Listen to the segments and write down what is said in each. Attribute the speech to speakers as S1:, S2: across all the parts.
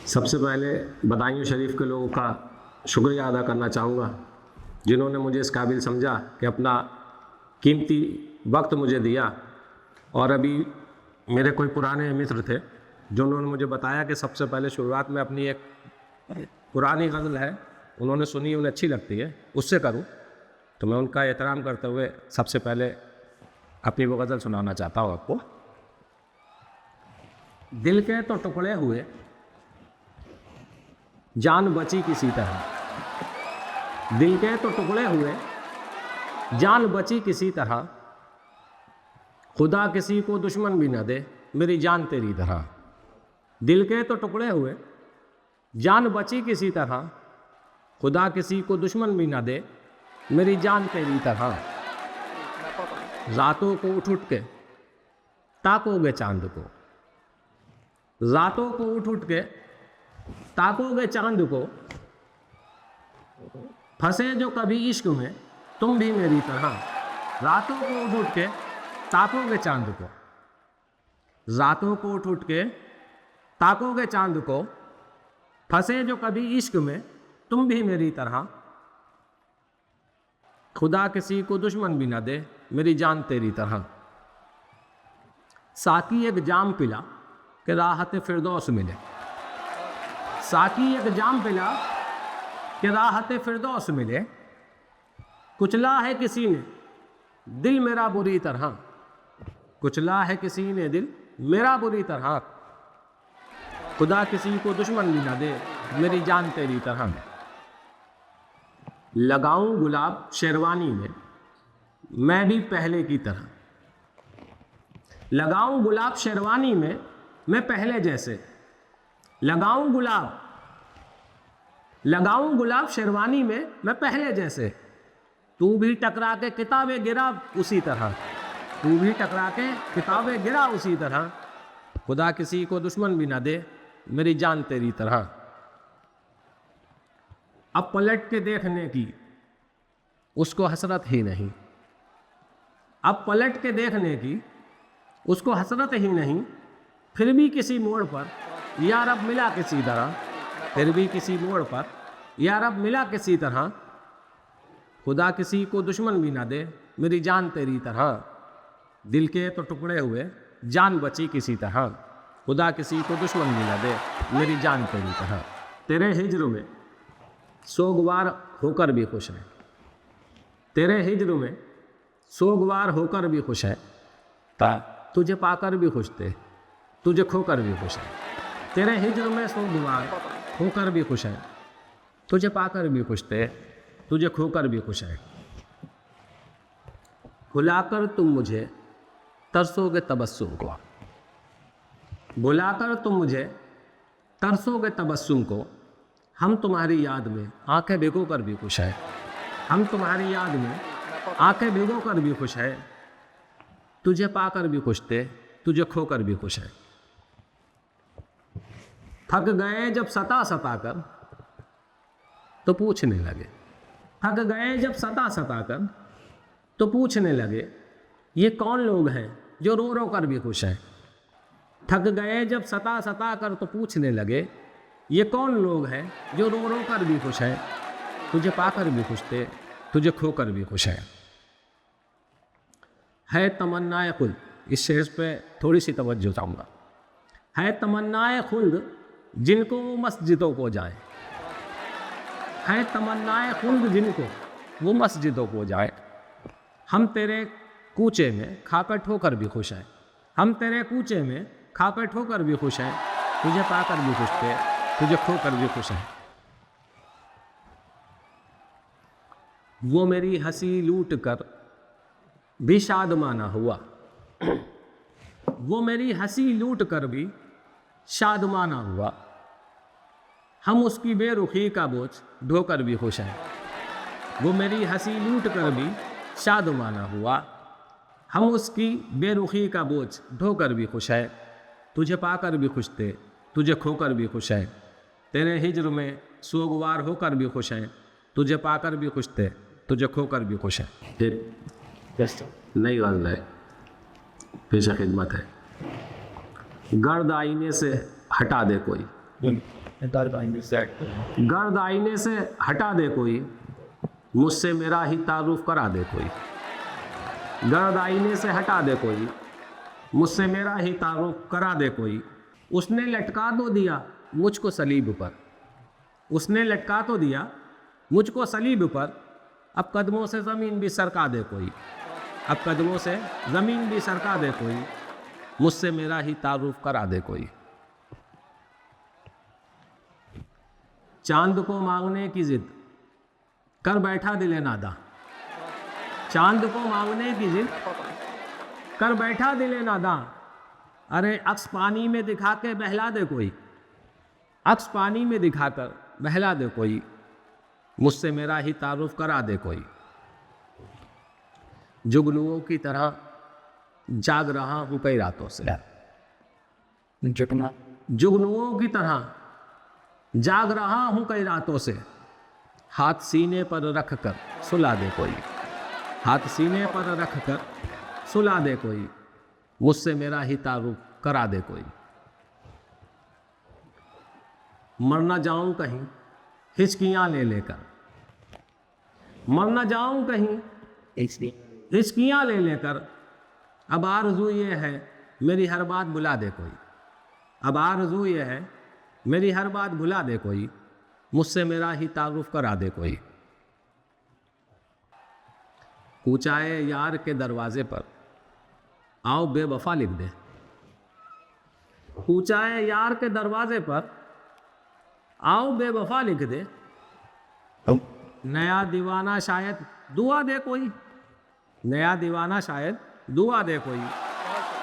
S1: सबसे पहले बदायूं शरीफ के लोगों का शुक्रिया अदा करना चाहूँगा जिन्होंने मुझे इस काबिल समझा कि अपना कीमती वक्त मुझे दिया। और अभी मेरे कोई पुराने मित्र थे जिन्होंने मुझे बताया कि सबसे पहले शुरुआत में अपनी एक पुरानी गज़ल है, उन्होंने सुनी, उन्हें अच्छी लगती है, उससे करूं। तो मैं उनका एहतराम करते हुए सबसे पहले अपनी वो गज़ल सुनाना चाहता हूँ आपको। दिल के तो टुकड़े हुए, जान बची किसी तरह। दिल के तो टुकड़े हुए, जान बची किसी तरह। खुदा किसी को दुश्मन भी न दे, मेरी जान तेरी तरह। दिल के तो टुकड़े हुए, जान बची किसी तरह। खुदा किसी को दुश्मन भी न दे, मेरी जान तेरी तरह। रातों को उठ उठ के ताकोगे चांद को। रातों को उठ उठ के ताकोगे चांद को। फंसे जो कभी इश्क में तुम भी मेरी तरह। रातों को उठ उठ के ताकोगे चांद को। रातों को उठ उठ के ताकोगे चांद को। फंसे जो कभी इश्क में तुम भी मेरी तरह। खुदा किसी को दुश्मन भी ना दे, मेरी जान तेरी तरह। साकी एक जाम पिला कि राहत फिरदौस मिले। साकी एक जाम पिला कि राहत फिरदौस मिले। कुचला है किसी ने दिल मेरा बुरी तरह। कुचला है किसी ने दिल मेरा बुरी तरह। खुदा किसी को दुश्मन भी ना दे, मेरी जान तेरी तरह। लगाऊं गुलाब शेरवानी में मैं भी पहले की तरह। लगाऊं गुलाब शेरवानी में मैं पहले जैसे। लगाऊं गुलाब शेरवानी में मैं पहले जैसे। तू भी टकरा के किताबें गिरा उसी तरह। तू भी टकरा के किताबें गिरा उसी तरह। खुदा किसी को दुश्मन भी ना दे, मेरी जान तेरी तरह। अब पलट के देखने की उसको हसरत ही नहीं। अब पलट के देखने की उसको हसरत ही नहीं। फिर भी किसी मोड़ पर यार अब मिला किसी तरह। फिर भी किसी मोड़ पर यार अब मिला किसी तरह। खुदा किसी को दुश्मन भी ना दे, मेरी जान तेरी तरह। दिल के तो टुकड़े हुए, जान बची किसी तरह। खुदा किसी को दुश्मन भी ना दे, मेरी जान तेरी तरह। तेरे हिज्र में सोगवार होकर भी खुश है। तेरे हिज्र में सोगवार होकर भी खुश है। तुझे पाकर भी खुश थे, तुझे खोकर भी खुश है। तेरे हिज्र में सोगवार होकर भी खुश है। तुझे पाकर भी खुश थे, तुझे खोकर भी खुश है। भुलाकर तुम मुझे तरसोगे तबस्सुम को। भुलाकर तुम मुझे तरसोगे तबस्सुम को। हम तुम्हारी याद में आंखें भिगो कर भी खुश है। हम तुम्हारी याद में आंखें भिगो कर भी खुश है। तुझे पाकर भी खुश थे, तुझे खोकर भी खुश है। थक गए जब सता सता कर तो पूछने लगे। थक गए जब सता सता कर तो पूछने लगे, ये कौन लोग हैं जो रो रो कर भी खुश हैं। थक गए जब सता सता कर तो पूछने लगे, ये कौन लोग हैं जो रो रो कर भी खुश हैं। तुझे पाकर भी खुश थे, तुझे खोकर भी खुश है तमन्नाए खुल्द। इस शेर पे थोड़ी सी तवज्जो चाहूँगा। है तमन्नाए खुल्द जिनको मस्जिदों को जाए। है तमन्नाए खुल्द जिनको वो मस्जिदों को जाए। हम तेरे कूचे में खाकर ठोकर भी खुश हैं। हम तेरे कूचे में खाकर ठोकर भी खुश हैं। तुझे पाकर भी खुश थे, तुझे खोकर भी खुश हैं। वो मेरी हंसी लूट कर भी शादमाना हुआ। वो मेरी हंसी लूट कर भी शादमाना हुआ। हम उसकी बेरुखी का बोझ ढोकर भी खुश हैं। वो मेरी हंसी लूट कर भी शादमाना हुआ। हम उसकी बेरुखी का बोझ ढोकर भी खुश है। तुझे पाकर भी खुश थे, तुझे खोकर भी खुश है। तेरे हिज्र में सोगवार होकर भी खुश हैं। तुझे पाकर भी खुश थे, तुझे खोकर भी खुश है। नई गज़ल है, पेशा खिदमत है। गर्द आईने से हटा दे कोई।
S2: गर्द
S1: आईने से हटा दे कोई, मुझसे मेरा ही तारुफ करा दे कोई। गर्द आईने से हटा दे कोई, मुझसे मेरा ही तारुफ करा दे कोई। उसने लटका तो दिया मुझको सलीब पर, उसने लटका तो दिया मुझको सलीब पर। अब कदमों से ज़मीन भी सरका दे कोई, अब कदमों से ज़मीन भी सरका दे कोई। मुझसे मेरा ही तारुफ करा दे कोई। चांद को मांगने की जिद कर बैठा दिले नादा, चांद को मांगने की जिद कर बैठा दिले नादा। अरे अक्स पानी में दिखा के बहला दे कोई, अक्स पानी में दिखाकर बहला दे कोई। मुझसे मेरा ही तारुफ करा दे कोई। जुगनुओं की तरह जाग रहा हूँ कई रातों से, जुगनुओं की तरह जाग रहा हूँ कई रातों से। हाथ सीने पर रख कर सुला दे कोई, हाथ सीने पर रख कर सुला दे कोई। मुझसे मेरा ही तारुफ करा दे कोई। मर न जाऊं कहीं हिचकियां ले लेकर, मर न जाऊं कहीं हिचकियां ले लेकर। अब आरज़ू ये है मेरी हर बात बुला दे कोई, अब आरज़ू ये है मेरी हर बात भुला दे कोई। मुझसे मेरा ही तारुफ करा दे कोई। कूचाए यार के दरवाजे पर आओ बेवफा लिख दे, कूचाए यार के दरवाजे पर आओ बेवफा लिख दे। नया दीवाना शायद दुआ दे कोई, नया दीवाना शायद दुआ दे कोई।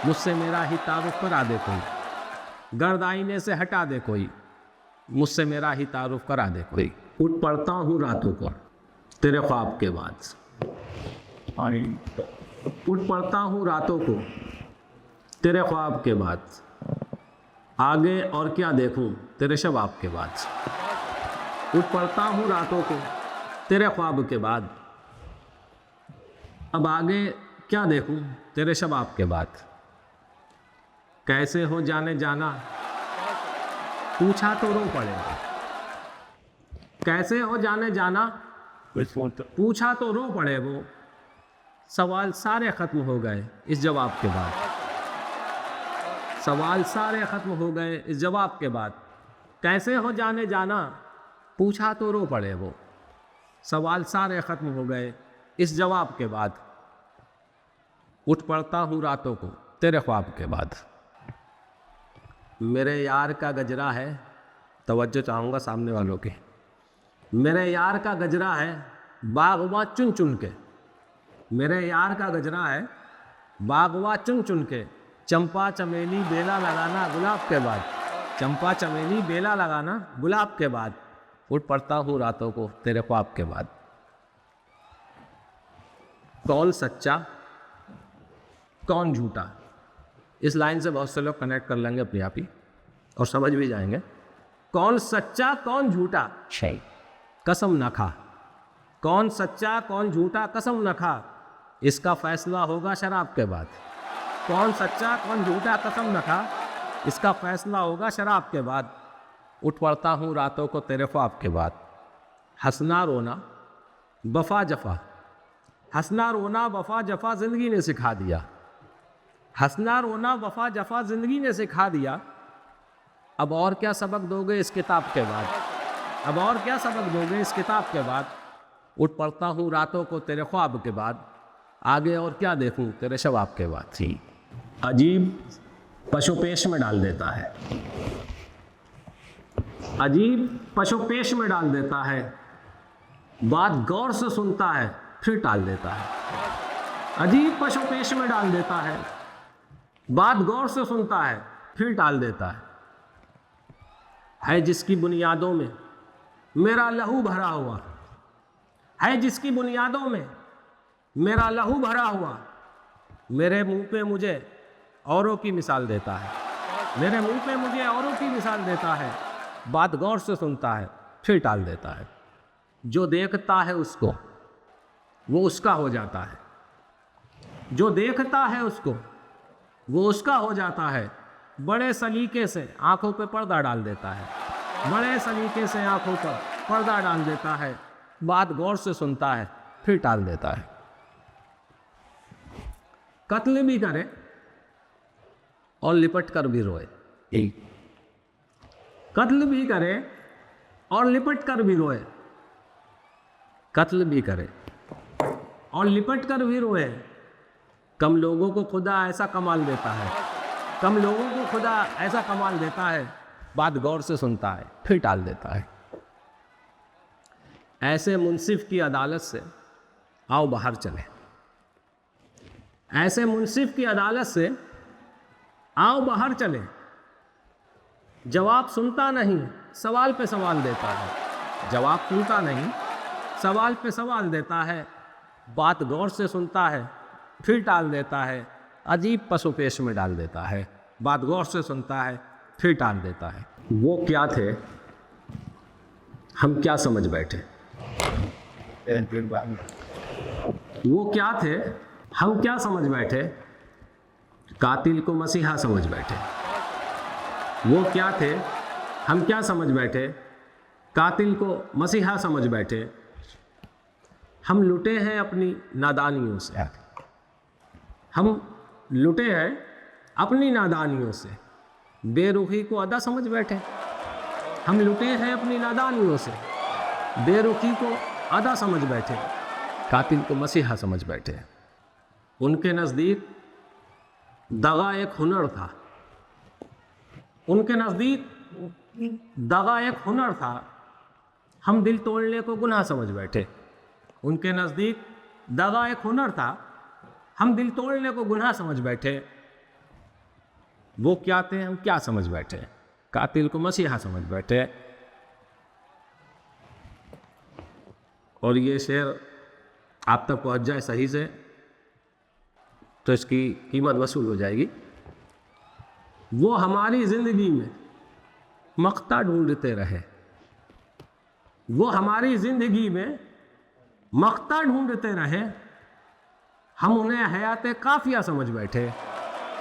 S1: मुझसे मेरा ही तारुफ करा दे कोई। गर्द आईने से हटा दे कोई, मुझसे मेरा ही तारुफ करा दे कोई। उठ पड़ता हूँ रातों को तेरे ख्वाब के बाद, उठ पड़ता हूँ रातों को तेरे ख्वाब के बाद। आगे और क्या देखूँ तेरे शबाब के बाद। उठ पड़ता हूँ रातों को तेरे ख्वाब के बाद। अब आगे क्या देखूँ तेरे शबाब के बाद। कैसे हो जाने जाना पूछा तो रो पड़ेगा, कैसे हो जाने जाना पूछा तो रो पड़े वो। सवाल सारे ख़त्म हो गए इस जवाब के बाद, सवाल सारे ख़त्म हो गए इस जवाब के बाद। कैसे हो जाने जाना पूछा तो रो पड़े वो। सवाल सारे ख़त्म हो गए इस जवाब के बाद। उठ पड़ता हूँ रातों को तेरे ख्वाब के बाद। मेरे यार का गजरा है, तवज्जो चाहूँगा सामने वालों के। मेरे यार का गजरा है बागवा चुन चुन के, मेरे यार का गजरा है बागवा चुन चुन के। चंपा चमेली बेला लगाना गुलाब के बाद, चंपा चमेली बेला लगाना गुलाब के बाद। उठ पड़ता हूँ रातों को तेरे ख्वाब के बाद। कौन सच्चा कौन झूठा, इस लाइन से बहुत से लोग कनेक्ट कर लेंगे अपने आप ही और समझ भी जाएंगे। कौन सच्चा कौन झूठा कसम न खा, कौन सच्चा कौन झूठा कसम न खा। इसका फैसला होगा शराब के बाद। कौन सच्चा कौन झूठा कसम न खा, इसका फैसला होगा शराब के बाद। उठ पड़ता हूँ रातों को तेरे ख्वाब के बाद। हंसना रोना वफा जफा, हंसना रोना वफा जफा ज़िंदगी ने सिखा दिया। हंसना रोना वफा जफा ज़िंदगी ने सिखा दिया। अब और क्या सबक दोगे इस किताब के बाद, अब और क्या सबक दोगे इस किताब के बाद। उठ पड़ता हूँ रातों को तेरे ख्वाब के बाद। आगे और क्या देखूँ तेरे शबाब के बाद। अजीब पशुपेश में डाल देता है, अजीब पशुपेश में डाल देता है। बात गौर से सुनता है फिर टाल देता है, अजीब पशुपेश में डाल देता है। बात गौर से सुनता है फिर टाल देता है जिसकी बुनियादों में मेरा लहू भरा हुआ, है जिसकी बुनियादों में मेरा लहू भरा हुआ। मेरे मुंह पे मुझे औरों की मिसाल देता है, मेरे मुंह पे मुझे औरों की मिसाल देता है। बात गौर से सुनता है फिर टाल देता है। जो देखता है उसको वो उसका हो जाता है, जो देखता है उसको वो उसका हो जाता है। बड़े सलीके से आंखों पे पर्दा डाल देता है, बड़े सलीके से आंखों पर पर्दा डाल देता है, बात गौर से सुनता है फिर टाल देता है। कत्ल भी करे और लिपट कर भी रोए, कत्ल भी करे और लिपट कर भी रोए, कत्ल भी करे और लिपट कर भी रोए। कम लोगों को खुदा ऐसा कमाल देता है, कम लोगों को खुदा ऐसा कमाल देता है, बात गौर से सुनता है फिर टाल देता है। ऐसे मुंसिफ की अदालत से आओ बाहर चले, ऐसे मुंसिफ की अदालत से आओ बाहर चले। जवाब सुनता नहीं, सवाल पे सवाल देता है, जवाब सुनता नहीं, सवाल पे सवाल देता है, बात गौर से सुनता है फिर टाल देता है, अजीब पसोपेश में डाल देता है, बात गौर से सुनता है फिर टाल देता है। वो क्या थे, हम क्या समझ बैठे, वो क्या थे, हम क्या समझ बैठे, कातिल को मसीहा समझ बैठे। वो क्या थे, हम क्या समझ बैठे, कातिल को मसीहा समझ बैठे। हम लुटे हैं अपनी नादानियों से, हम लुटे हैं अपनी नादानियों से, बेरुखी को अदा समझ बैठे। हम लुटे हैं अपनी नादानियों से, बेरुखी को अदा समझ बैठे, कातिल को मसीहा समझ बैठे। उनके नज़दीक दगा एक हुनर था, उनके नज़दीक दगा एक हुनर था, हम दिल तोड़ने को गुनाह समझ बैठे। उनके नज़दीक दगा एक हुनर था, हम दिल तोड़ने को गुनाह समझ बैठे। वो क्या थे, हम क्या समझ बैठे, कातिल को मसीहा समझ बैठे। और ये शेर आप तक पहुंच जाए सही से तो इसकी कीमत वसूल हो जाएगी। वो हमारी ज़िंदगी में मक़ता ढूंढते रहे, वो हमारी ज़िंदगी में मक़ता ढूंढते रहे, हम उन्हें हयात काफ़िया समझ बैठे,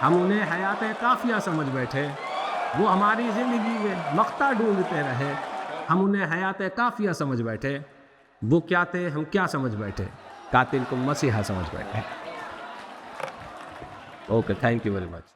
S1: हम उन्हें हयात काफ़िया समझ बैठे। वो हमारी ज़िंदगी में मक़ता ढूंढते रहे, हम उन्हें हयात काफ़िया समझ बैठे। वो क्या थे, हम क्या समझ बैठे, कातिल को मसीहा समझ बैठे। Okay, thank you very much.